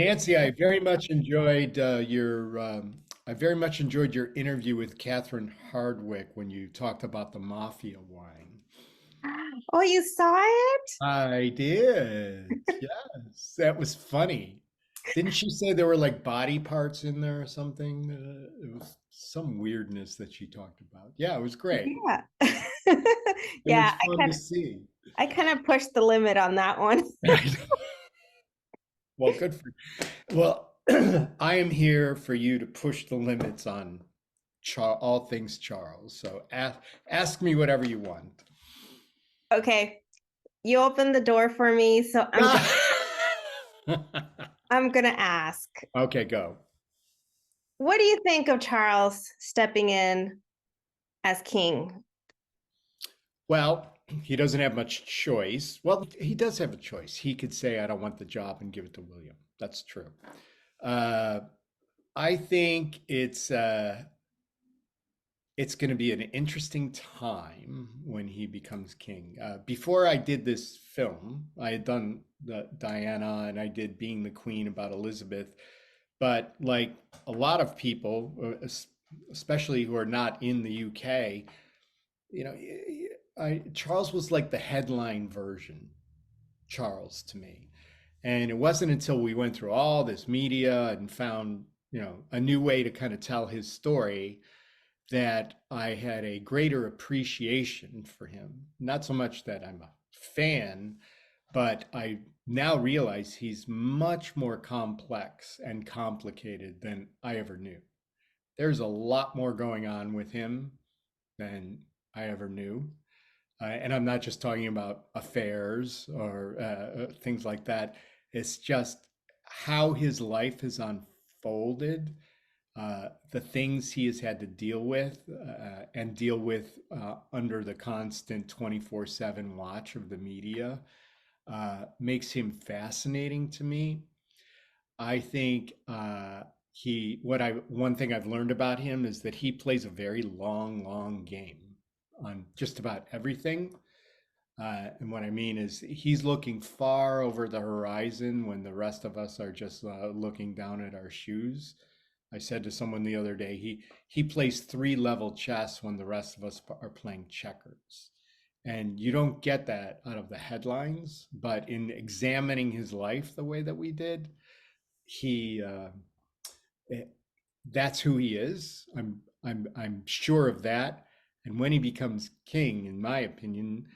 Nancy, I very much enjoyed I very much enjoyed your interview with Catherine Hardwick when you talked about the mafia wine. Oh, you saw it? I did. Yes, that was funny. Didn't she say there were like body parts in there or something? It was some weirdness that she talked about. Yeah, it was great. Yeah. It was Yeah, fun to see. I kind of pushed the limit on that one. Well, good for you. Well, I am here for you to push the limits on all things Charles. So ask me whatever you want. Okay, you opened the door for me, so I'm gonna ask. Okay, go. What do you think of Charles stepping in as king? Well, he doesn't have much choice. Well, he does have a choice. He could say, I don't want the job and give it to William. That's true. Uh, I think it's going to be an interesting time when he becomes king. Before I did this film, I had done the Diana and I did Being the Queen about Elizabeth. But like a lot of people, especially who are not in the UK, you know, Charles was like the headline version, Charles to me. And it wasn't until we went through all this media and found, a new way to kind of tell his story that I had a greater appreciation for him. Not so much that I'm a fan, but I now realize he's much more complex and complicated than I ever knew. There's a lot more going on with him than I ever knew. And I'm not just talking about affairs or things like that. It's just how his life has unfolded, the things he has had to deal with and deal with under the constant 24/7 watch of the media makes him fascinating to me. I think one thing I've learned about him is that he plays a very long game on just about everything. And what I mean is he's looking far over the horizon when the rest of us are just looking down at our shoes. I said to someone the other day, he plays three-level chess when the rest of us are playing checkers. And you don't get that out of the headlines, but in examining his life the way that we did, he eh, that's who he is. I'm sure of that. And when he becomes king, in my opinion,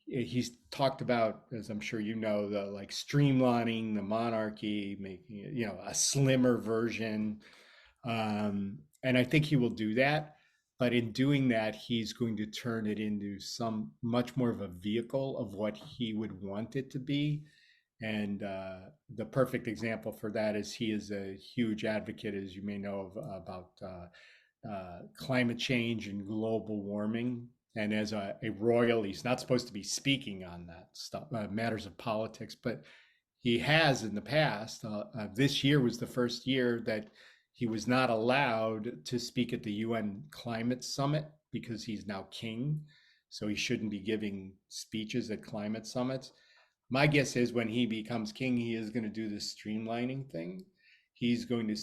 he's talked about, as I'm sure you know, the like streamlining the monarchy, making it, a slimmer version. And I think he will do that. But in doing that, he's going to turn it into some much more of a vehicle of what he would want it to be. And the perfect example for that is he is a huge advocate, as you may know, about climate change and global warming. And as a royal, he's not supposed to be speaking on that stuff, matters of politics, but he has in the past. This year was the first year that he was not allowed to speak at the UN climate summit because he's now king. So he shouldn't be giving speeches at climate summits. My guess is when he becomes king, he is going to do this streamlining thing. He's going to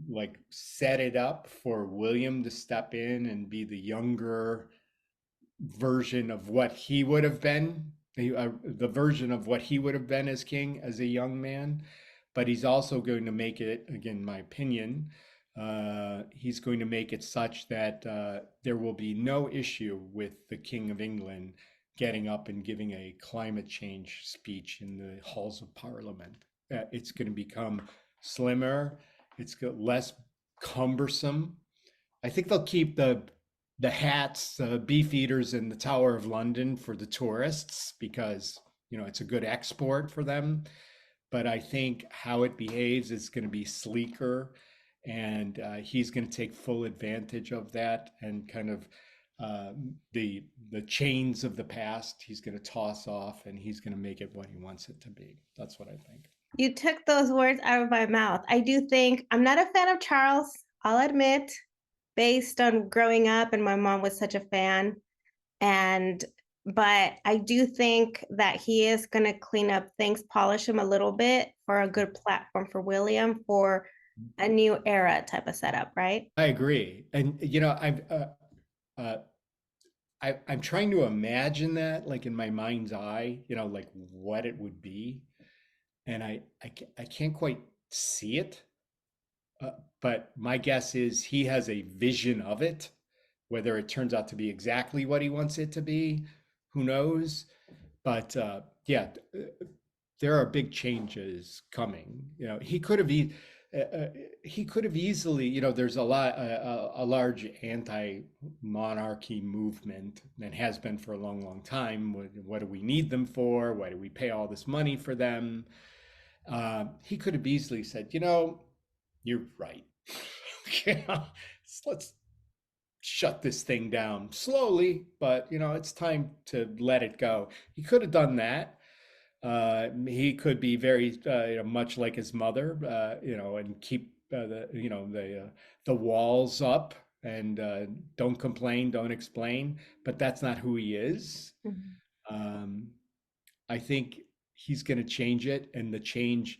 like set it up for William to step in and be the younger version of what he would have been, the version of what he would have been as king as a young man. But he's also going to make it, again, my opinion, he's going to make it such that there will be no issue with the King of England getting up and giving a climate change speech in the halls of Parliament. It's going to become slimmer. It's less cumbersome. I think they'll keep the hats, beef eaters in the Tower of London for the tourists because it's a good export for them. But I think how it behaves is going to be sleeker, and he's going to take full advantage of that and kind of uh, the chains of the past. He's going to toss off, and he's going to make it what he wants it to be. That's what I think. You took those words out of my mouth. I do think I'm not a fan of Charles, I'll admit, based on growing up, and my mom was such a fan. And but I do think that he is going to clean up things, polish him a little bit for a good platform for William for a new era type of setup, right? I agree. And uh, I'm trying to imagine that like in my mind's eye, like what it would be. And I can't quite see it. Uh, but my guess is he has a vision of it. Whether it turns out to be exactly what he wants it to be, who knows? But yeah, there are big changes coming. He could have uh, uh, he could have easily. There's a large anti-monarchy movement and has been for a long, long time. What do we need them for? Why do we pay all this money for them? He could have easily said, you're right. Let's shut this thing down slowly, but it's time to let it go. He could have done that. He could be very much like his mother, and keep the walls up and don't complain, don't explain. But that's not who he is. Mhm. Um, I think he's going to change it, and the change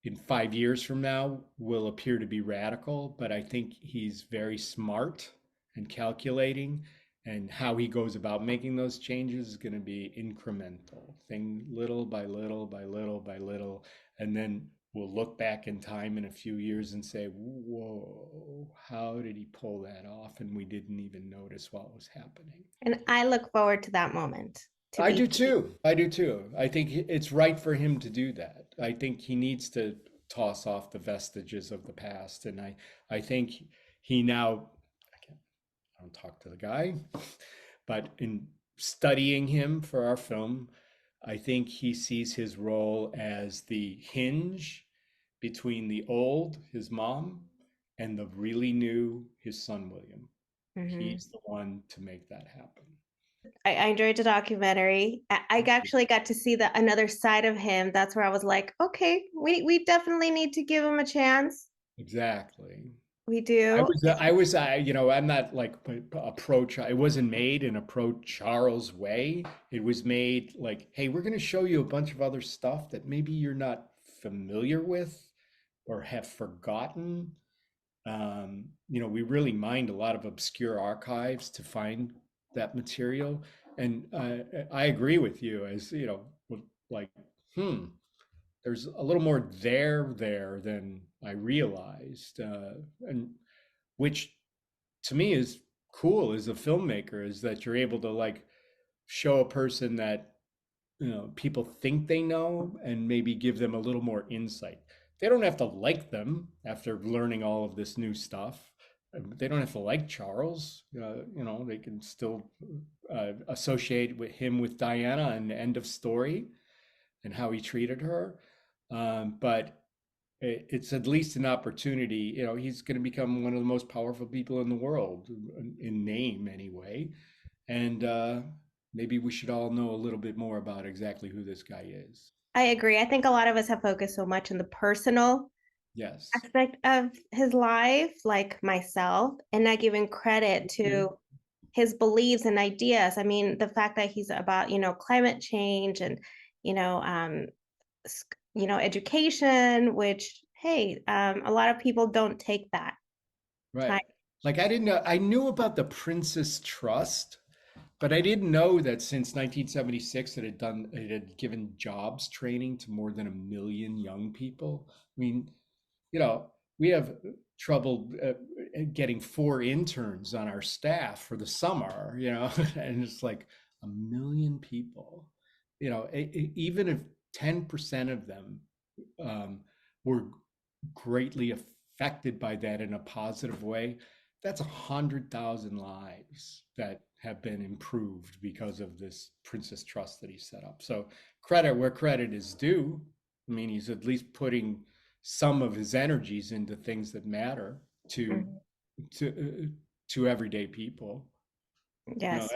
in 5 years from now will appear to be radical, but I think he's very smart and calculating, and how he goes about making those changes is going to be incremental, thing little by little by little by little, and then we'll look back in time in a few years and say, "Whoa, how did he pull that off?" And we didn't even notice what was happening. And I look forward to that moment to I be. do too. I do too. I think it's right for him to do that. I think he needs to toss off the vestiges of the past, and I think he now. I don't talk to the guy, but in studying him for our film, I think he sees his role as the hinge between the old, his mom, and the really new, his son William. Mhm. He's the one to make that happen. I enjoyed the documentary. I actually got to see the another side of him. That's where I was like, okay, we definitely need to give him a chance. Exactly. We do. I'm not like approach. It wasn't made in a pro Charles way. It was made like, hey, we're going to show you a bunch of other stuff that maybe you're not familiar with or have forgotten. We really mined a lot of obscure archives to find that material. And I agree with you as, like, hmm, there's a little more there than I realized. And which to me is cool as a filmmaker, is that you're able to like show a person that people think they know and maybe give them a little more insight. They don't have to like them after learning all of this new stuff. They don't have to like Charles. They can still associate with him with Diana and end of story and how he treated her. But it's at least an opportunity. He's going to become one of the most powerful people in the world, in name anyway. And maybe we should all know a little bit more about exactly who this guy is. I agree. I think a lot of us have focused so much on the personal Yes. aspect of his life, like myself, and not giving credit You. to his beliefs and ideas. I mean, the fact that he's about, climate change and, you know, um, education, which, hey, a lot of people don't take that time. Right. Like I didn't know, I knew about the Princess Trust, but I didn't know that since 1976 it had given jobs training to more than 1 million young people. I mean, you know, we have trouble getting 4 interns on our staff for the summer, and it's like 1 million people. Even if 10% of them were greatly affected by that in a positive way, that's 100,000 lives that have been improved because of this Princess Trust that he set up. So credit where credit is due. I mean, he's at least putting some of his energies into things that matter to Mhm. to to everyday people. You know, Yes.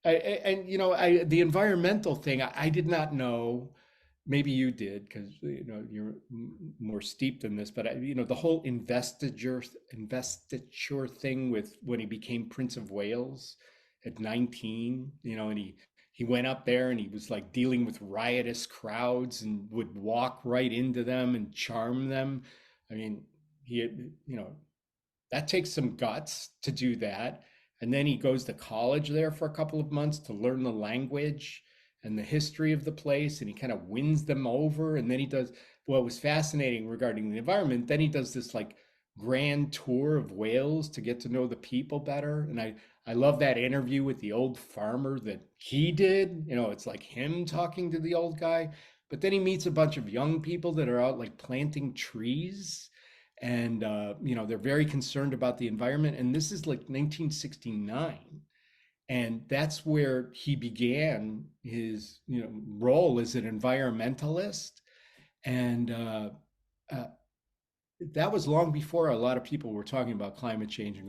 and the environmental thing, I did not know. Maybe you did because you're more steeped in this. But the whole investiture thing with when he became Prince of Wales at 19. And he he went up there and he was like dealing with riotous crowds and would walk right into them and charm them. I mean, he had, that takes some guts to do that. And then he goes to college there for a couple of months to learn the language and the history of the place. And he kind of wins them over. And then he does what was fascinating regarding the environment. Then he does this like grand tour of Wales to get to know the people better. And I love that interview with the old farmer that he did. It's like him talking to the old guy. But then he meets a bunch of young people that are out like planting trees, and they're very concerned about the environment. And this is like 1969, and that's where he began his role as an environmentalist. And uh, that was long before a lot of people were talking about climate change and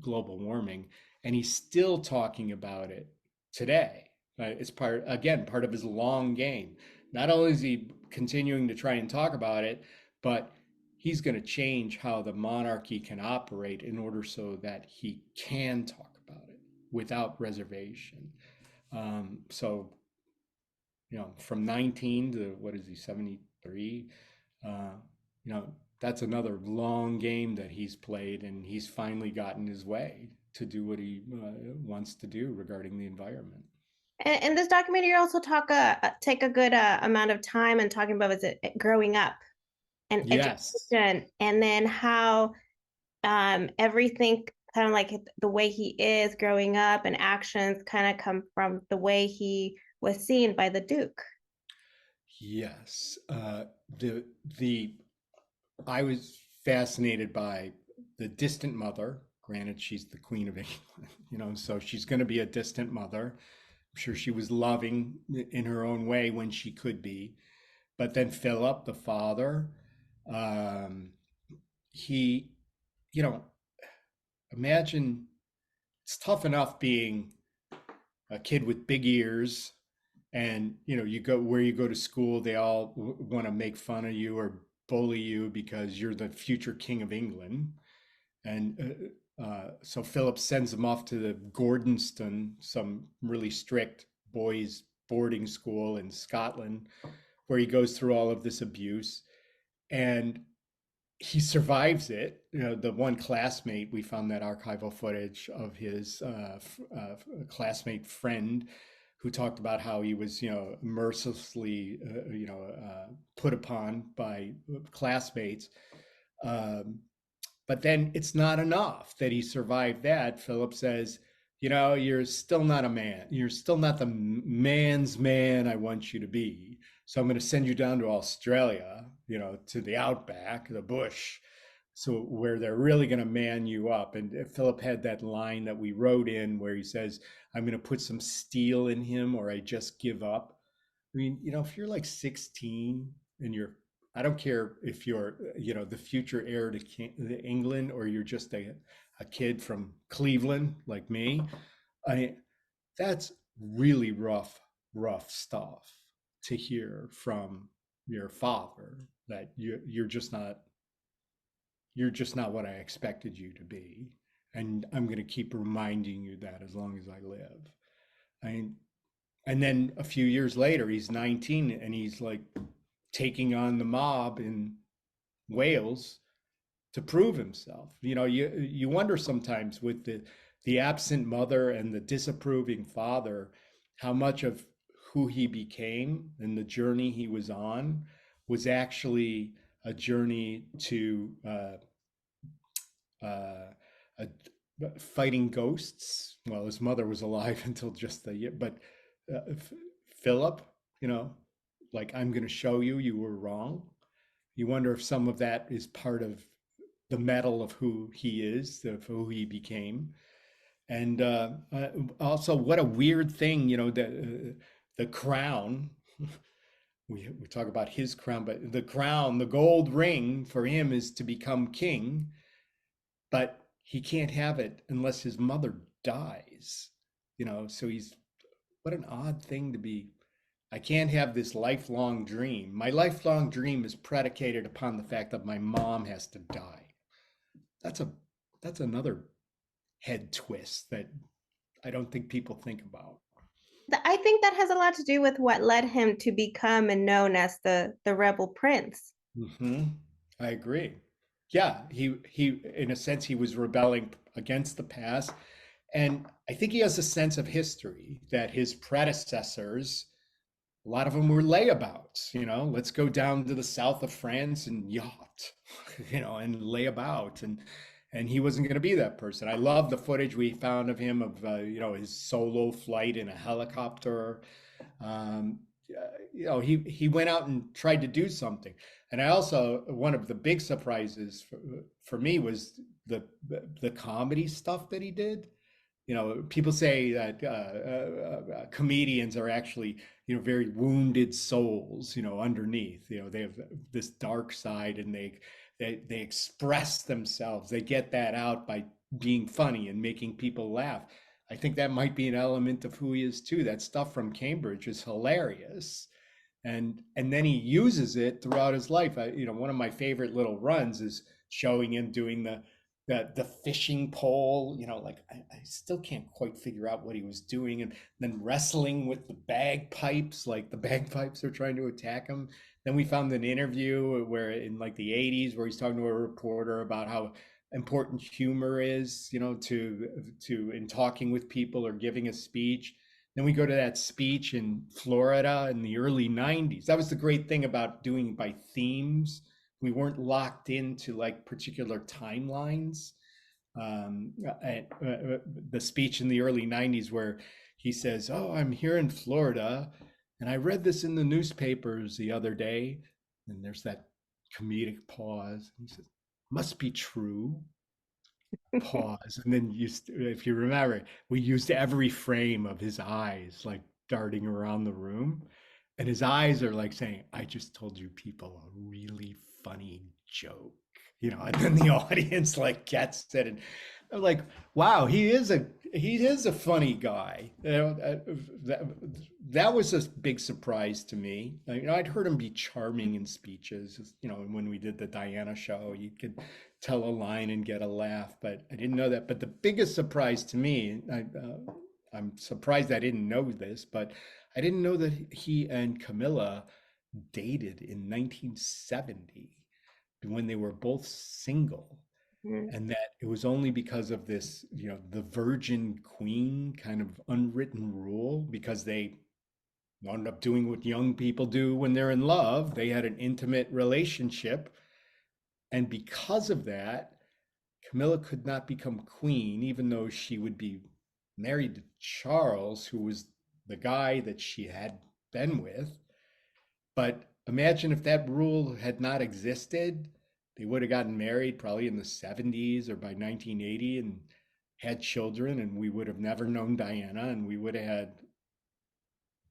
global warming, and he's still talking about it today. It's part of his long game. Not only is he continuing to try and talk about it, but he's going to change how the monarchy can operate in order so that he can talk about it without reservation. So from 19 to what is he, 73? Uh, you know, that's another long game that he's played, and he's finally gotten his way to do what he wants to do regarding the environment. And in this documentary, you also take a good amount of time and talking about growing up and Yes. education, and then how everything kind of like the way he is growing up and actions kind of come from the way he was seen by the Duke. Yes. The I was fascinated by the distant mother. Granted, she's the Queen of England, so she's going to be a distant mother. I'm sure she was loving in her own way when she could be. But then Philip, the father, um, he, you know, imagine it's tough enough being a kid with big ears, and you go where you go to school, they all want to make fun of you or bully you because you're the future king of England. And so Philip sends him off to the Gordonston, some really strict boys boarding school in Scotland, where he goes through all of this abuse. And he survives it. The one classmate, we found that archival footage of his classmate friend who talked about how he was, mercilessly, put upon by classmates. Um, but then it's not enough that he survived that. Philip says, you're still not a man. You're still not the man's man I want you to be. So I'm going to send you down to Australia, to the outback, the bush, so where they're really going to man you up. And Philip had that line that we wrote in where he says, I'm going to put some steel in him or I just give up. I mean, if you're like 16 and I don't care if you're, the future heir to England, or you're just a kid from Cleveland like me. I That's really rough stuff to hear from your father, that you're just not what I expected you to be. And I'm going to keep reminding you that as long as I live. I mean, and then a few years later, he's 19 and he's like taking on the mob in Wales to prove himself. You wonder sometimes with the absent mother and the disapproving father, how much of who he became and the journey he was on was actually a journey to uh, a, fighting ghosts. Well, his mother was alive until just the year, but Philip, you know, like, I'm going to show you you were wrong. You wonder if some of that is part of the metal of who he is, of who he became. And also, what a weird thing, the crown. We talk about his crown, but the crown, the gold ring for him is to become king, but he can't have it unless his mother dies. So what an odd thing to be. I can't have this lifelong dream. My lifelong dream is predicated upon the fact that my mom has to die. That's a that's another head twist that I don't think people think about. I think that has a lot to do with what led him to become and known as the rebel prince. Hmm. I agree. Yeah, he in a sense he was rebelling against the past, and I think he has a sense of history that his predecessors, a lot of them were layabouts. Let's go down to the south of France and yacht, and lay about, and he wasn't going to be that person. I love the footage we found of him of his solo flight in a helicopter. um, he went out and tried to do something. And I also, one of the big surprises for me was the comedy stuff that he did. People say that comedians are actually, very wounded souls, underneath. They have this dark side, and they express themselves. They get that out by being funny and making people laugh. I think that might be an element of who he is too. That stuff from Cambridge is hilarious, and then he uses it throughout his life. One of my favorite little runs is showing him doing the fishing pole. Like I still can't quite figure out what he was doing, and then wrestling with the bagpipes, like the bagpipes are trying to attack him. Then we found an interview where in like the 80s where he's talking to a reporter about how important humor is, to in talking with people or giving a speech. Then we go to that speech in Florida in the early 90s. That was the great thing about doing by themes. We weren't locked into like particular timelines. Um, the speech in the early 90s where he says, "Oh, I'm here in Florida, and I read this in the newspapers the other day." And there's that comedic pause. He says, "Must be true." Pause, and then if you remember, we used every frame of his eyes like darting around the room, and his eyes are like saying, "I just told you people a really funny joke," and then the audience like gets it, and I'm like, wow, he is a funny guy. That was a big surprise to me. I'd heard him be charming in speeches. When we did the Diana show, you could tell a line and get a laugh, but I didn't know that. But the biggest surprise to me, I'm surprised I didn't know this, but I didn't know that he and Camilla dated in 1970 when they were both single, Mhm. and that it was only because of this, the virgin queen kind of unwritten rule, because they wound up doing what young people do when they're in love. They had an intimate relationship, and because of that, Camilla could not become queen, even though she would be married to Charles, who was the guy that she had been with. But imagine if that rule had not existed, they would have gotten married probably in the 70s or by 1980 and had children, and we would have never known Diana, and we would have had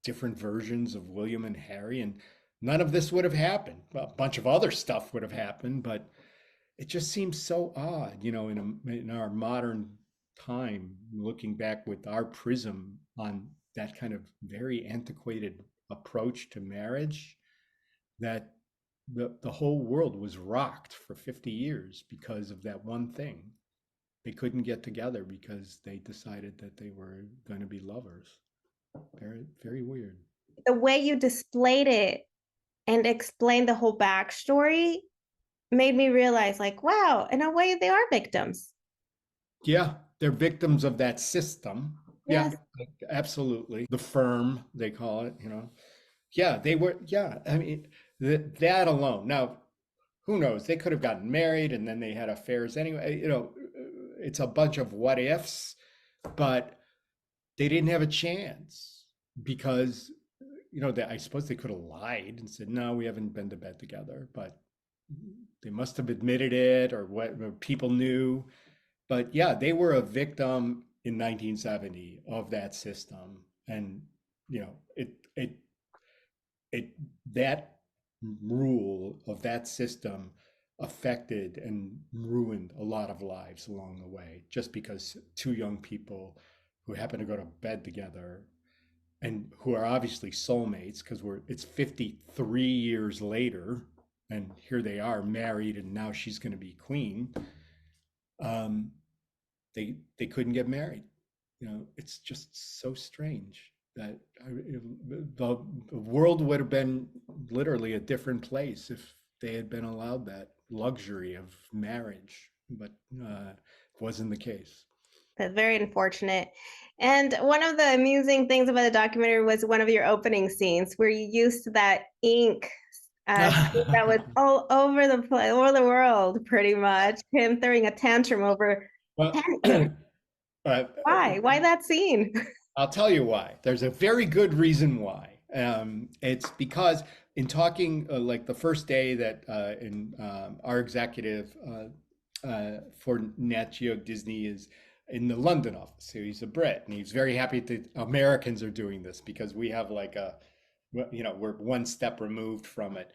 different versions of William and Harry, and none of this would have happened. Well, a bunch of other stuff would have happened, but it just seems so odd, in our modern time, looking back with our prism on that kind of very antiquated approach to marriage, that the whole world was rocked for 50 years because of that one thing. They couldn't get together because they decided that they were going to be lovers. Very, very weird. The way you displayed it and explained the whole backstory made me realize, like, wow, in a way, they are victims. Yeah, they're victims of that system. Yeah, Yes. absolutely. The firm, they call it. Yeah, they were. Yeah, I mean, that alone. Now, who knows? They could have gotten married and then they had affairs anyway. It's a bunch of what ifs, but they didn't have a chance because, I suppose they could have lied and said, no, we haven't been to bed together, but they must have admitted it, or what people knew. But yeah, they were a victim in 1970 of that system. And, it that rule of that system affected and ruined a lot of lives along the way, just because two young people who happen to go to bed together and who are obviously soulmates, because it's 53 years later and here they are married and now she's going to be queen. um, they couldn't get married. It's just so strange. that the world would have been literally a different place if they had been allowed that luxury of marriage, but it wasn't the case. That's very unfortunate. And one of the amusing things about the documentary was one of your opening scenes where you used that ink that was all over the place, over the world, pretty much. Him throwing a tantrum over Well, pen ink. uh, Why? Why that scene? I'll tell you why. There's a very good reason why. It's because in talking like the first day that in our executive for Nat Geo Disney is in the London office. So he's a Brit, and he's very happy that Americans are doing this because we have like a, we're one step removed from it.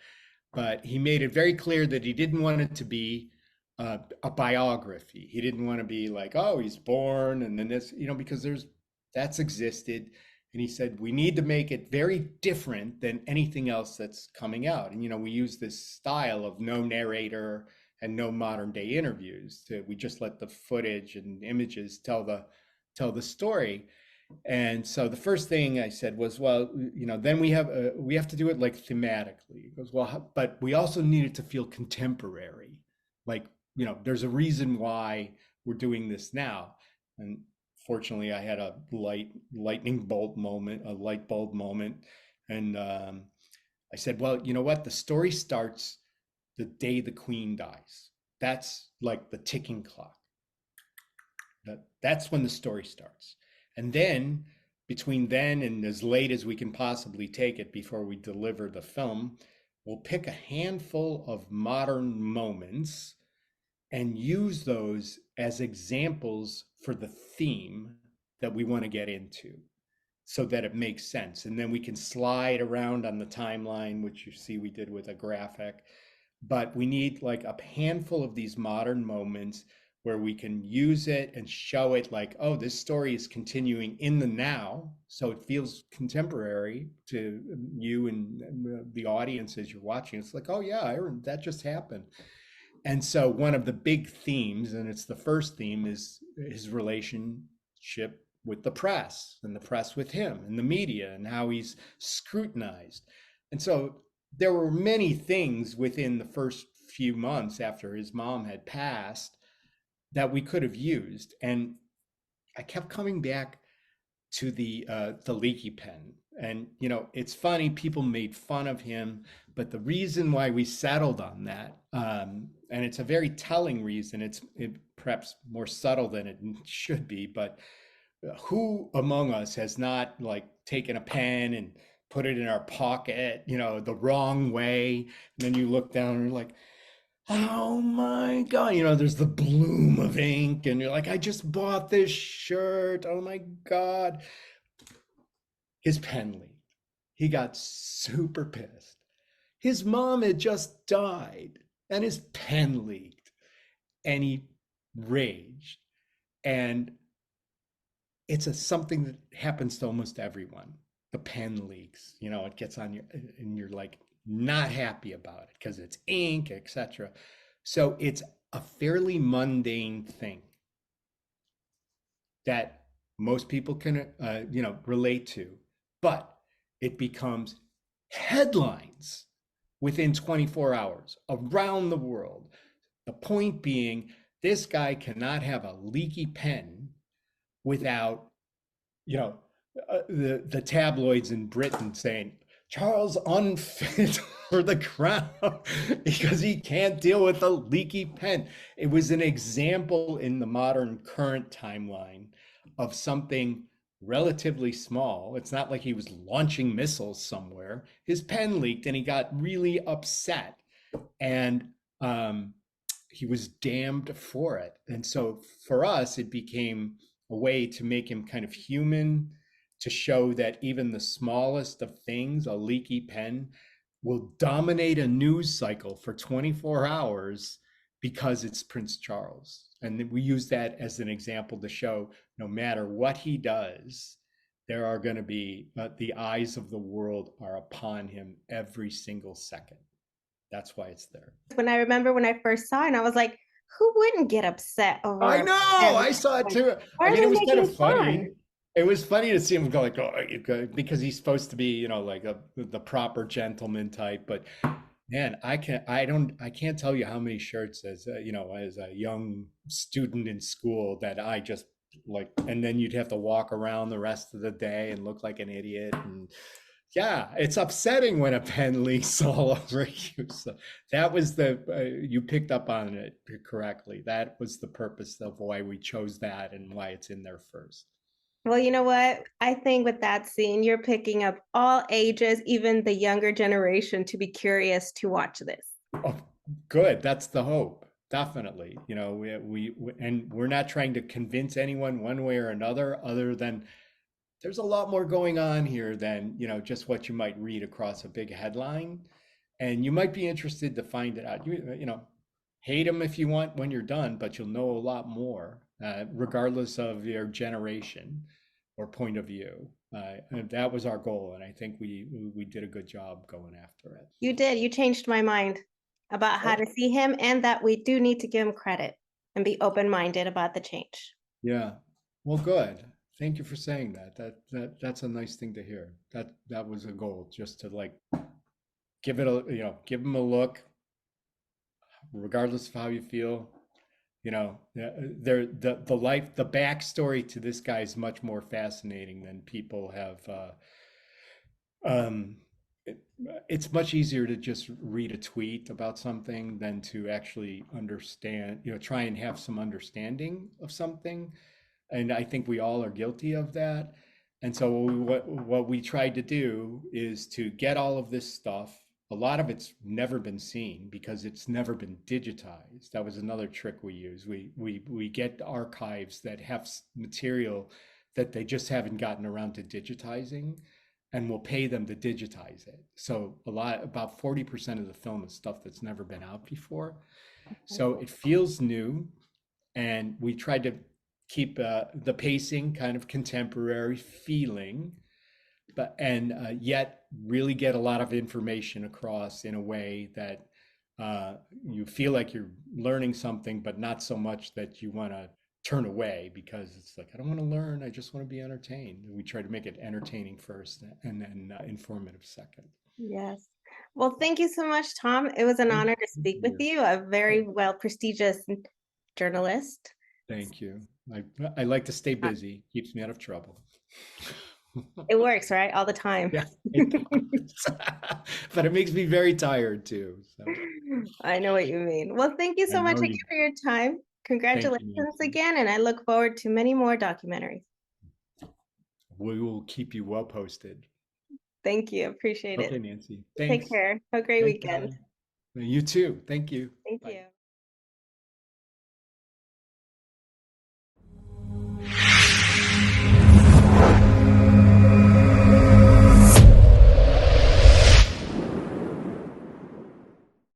But he made it very clear that he didn't want it to be a biography. He didn't want to be like, oh, he's born and then this, because that's existed. And he said, we need to make it very different than anything else that's coming out. And, we use this style of no narrator and no modern day interviews. We just let the footage and images tell the story. And so the first thing I said was, well, then we have to do it like thematically. He goes, well, but we also need it to feel contemporary. Like, there's a reason why we're doing this now. And fortunately, I had a lightning bolt moment, a light bulb moment. And I said, well, you know what? The story starts the day the queen dies. That's like the ticking clock. That's when the story starts. And then between then and as late as we can possibly take it before we deliver the film, we'll pick a handful of modern moments and use those as examples for the theme that we want to get into so that it makes sense. And then we can slide around on the timeline, which you see we did with a graphic. But we need like a handful of these modern moments where we can use it and show it like, oh, this story is continuing in the now. So it feels contemporary to you and the audience as you're watching. It's like, oh yeah, that just happened. And so one of the big themes, and it's the first theme, is his relationship with the press and the press with him and the media and how he's scrutinized. And so there were many things within the first few months after his mom had passed that we could have used. And I kept coming back to the leaky pen. And it's funny, people made fun of him, but the reason why we settled on that, and it's a very telling reason, it's perhaps more subtle than it should be, but who among us has not like taken a pen and put it in our pocket, the wrong way, and then you look down and you're like, oh my God, there's the bloom of ink, and you're like, I just bought this shirt. Oh my God. His pen leaked. He got super pissed. His mom had just died, and his pen leaked, and he raged. And it's something that happens to almost everyone. The pen leaks, it gets on you, and you're like not happy about it because it's ink, etc. So it's a fairly mundane thing that most people can, relate to, but it becomes headlines within 24 hours around the world. The point being, this guy cannot have a leaky pen without, the tabloids in Britain saying, Charles unfit for the crown because he can't deal with a leaky pen. It was an example in the modern current timeline of something relatively small. It's not like he was launching missiles somewhere. His pen leaked and he got really upset, and he was damned for it. And so for us, it became a way to make him kind of human, to show that even the smallest of things, a leaky pen, will dominate a news cycle for 24 hours because it's Prince Charles. And we use that as an example to show no matter what he does, there are going to be, the eyes of the world are upon him every single second. That's why it's there. When I remember when I first saw it, I was like, who wouldn't get upset over I a know, pen? I saw it too. Why I are mean, they it was kind making of funny. fun? it was funny to see him go like, oh, because he's supposed to be, like the proper gentleman type. But man, I can't tell you how many shirts as a young student in school that I just like, and then you'd have to walk around the rest of the day and look like an idiot. And yeah, it's upsetting when a pen leaks all over you. So that was you picked up on it correctly. That was the purpose of why we chose that and why it's in there first. Well, you know what? I think with that scene, you're picking up all ages, even the younger generation, to be curious to watch this. Oh, good. That's the hope. Definitely. And we're not trying to convince anyone one way or another, other than there's a lot more going on here than, just what you might read across a big headline. And you might be interested to find it out. Hate them if you want when you're done, but you'll know a lot more, regardless of your generation or point of view. And that was our goal, and I think we did a good job going after it. You did. You changed my mind about how Okay. to see him, and that we do need to give him credit and be open-minded about the change. Yeah. Well, good. Thank you for saying that. That's a nice thing to hear. That was a goal, just to like give him a look, regardless of how you feel. The backstory to this guy is much more fascinating than people have. Um, it's much easier to just read a tweet about something than to actually understand, try and have some understanding of something. And I think we all are guilty of that. And so what we tried to do is to get all of this stuff. A lot of it's never been seen because it's never been digitized. That was another trick we use. We get archives that have material that they just haven't gotten around to digitizing, and we'll pay them to digitize it. So about 40% of the film is stuff that's never been out before. So it feels new, and we tried to keep the pacing kind of contemporary feeling, but yet really get a lot of information across in a way that you feel like you're learning something, but not so much that you want to turn away, because it's like, I don't want to learn, I just want to be entertained. We try to make it entertaining first and then informative second. Yes. Well, thank you so much, Tom. It was an Thank honor to speak with you. you, a very well prestigious journalist. Thank you. I like to stay busy, keeps me out of trouble. It works, right? All the time. Yeah, it does. But it makes me very tired too. So I know what you mean. Well, thank you I so much know again you. for your time. Thank you, Congratulations Nancy. again, and I look forward to many more documentaries. We will keep you well posted. Thank you. Appreciate it. Okay, Nancy. Take Thanks. care. Have a great Thanks, weekend. Bye. You too. Thank you. Thank Bye. you.